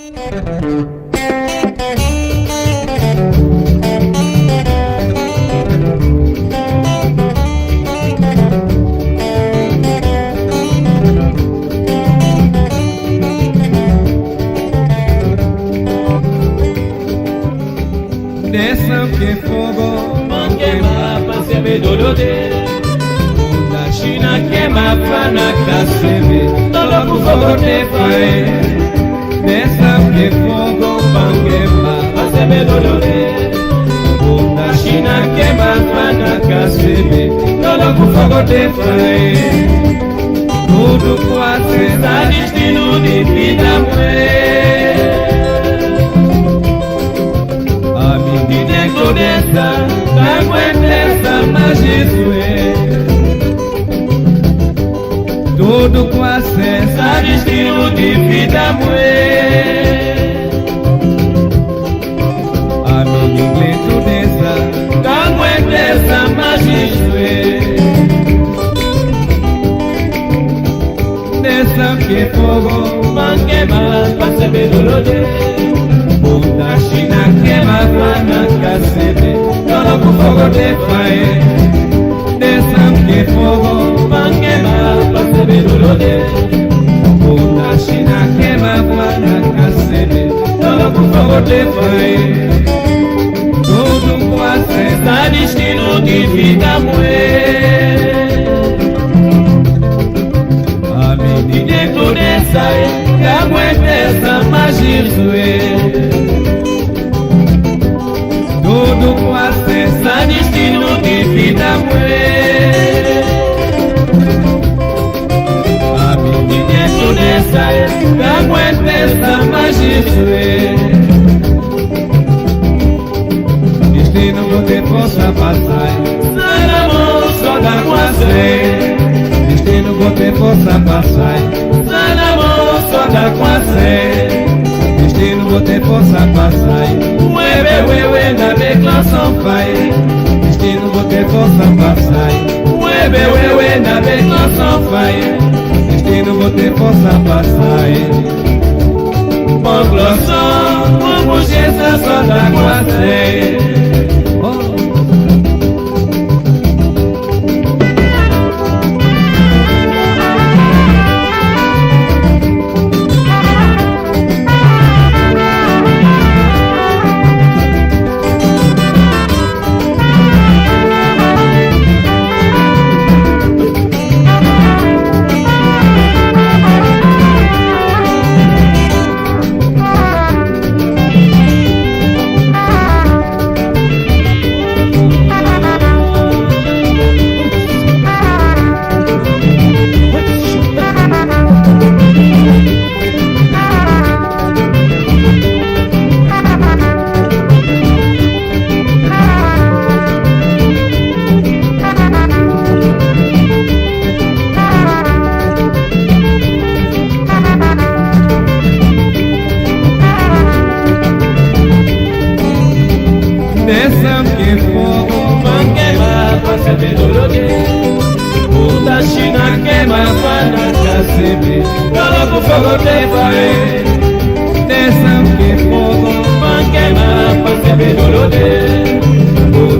Desam que fogo, Mangema, pasebe dolode. da China queima pana casebe, todo por fogo de fae. Desam que fogo, mangema, Pasebe dolode. da China queima pana casebe, todo por fogo de fae. Tudo quase Sa destino de vida a menina Dessa, da guentesa magisue. Tudo quase sa destino de vida a menina dessa Dessa magisue. dessa que fogo, Mangema, pasebe dolode. da China queima pana casebe, todo por fogo de fae. Dessa que fogo, Mangema, pasebe dolode. da China queima pana casebe, todo por fogo de fae. Tudo quase Sa destino de vida a menina Dessa, Dessa magisue. tudo quase Sa destino de vida a menina Dessa, Dessa magisue. destino você possa passar, Salamon, só da quase. destino você possa passar, Salamon, só da quase. destino você possa passar, Wewe, na declaração vai, destino você possa passar, Wewe, na declaração vai, destino você possa passar, Conclusão, como Jesus só da quase. dessa que fogo, Mangema, pasebe dolode. da China queima pana casebe, todo por fogo de fae. Dessa que fogo, Mangema, pasebe dolode.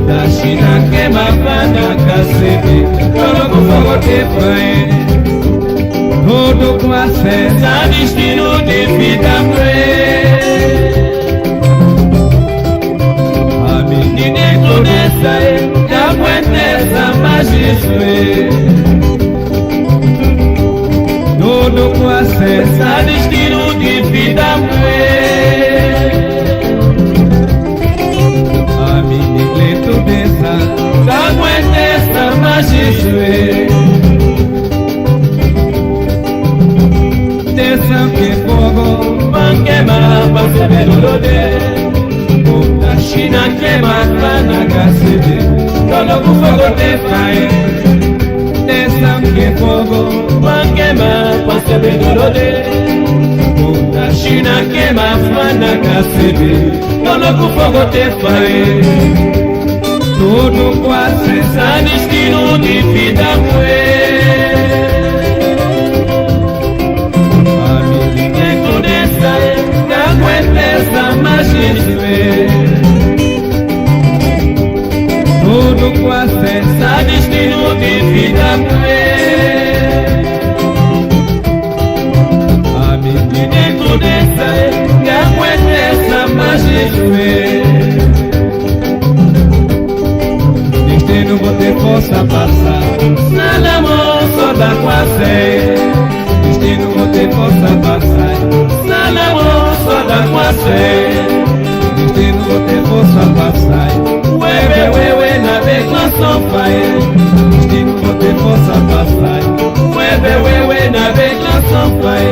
da China queima pana casebe, todo por fogo de fae. Tudo quase Sa destino de vida a menina Dessa, Dessa magisue. tudo quase Sa destino de vida a menina dessa Dessa magisue. dessa que fogo, Mangema, pasebe dolode. da China queima pana casebe, Todo por fogo de fae. Dessa que fogo, Mangema, pasebe dolode. da China queima fana casebe. Todo por fogo de fae. tudo quase Sa destino de vida a menina Dessa, possa passar. Nada moço da quase, destino você possa passar. Nada moço da quase, destino você possa passar. Ué, na declaração pai, destino você possa passar. Ué, na declaração pai,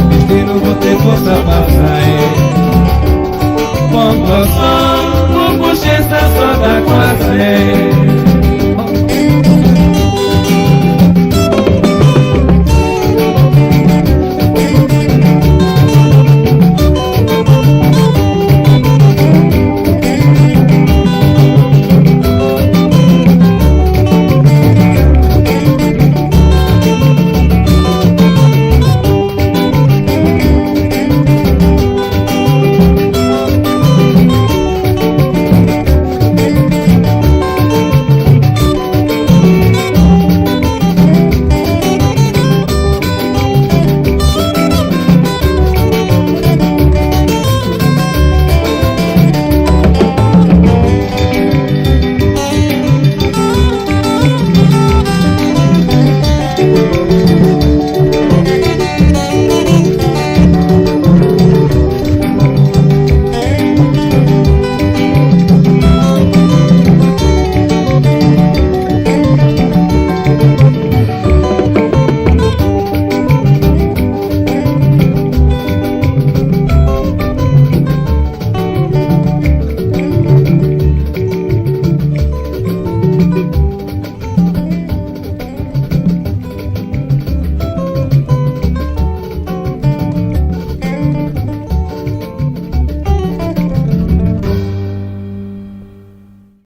destino você possa passar. Com consciência só da quase.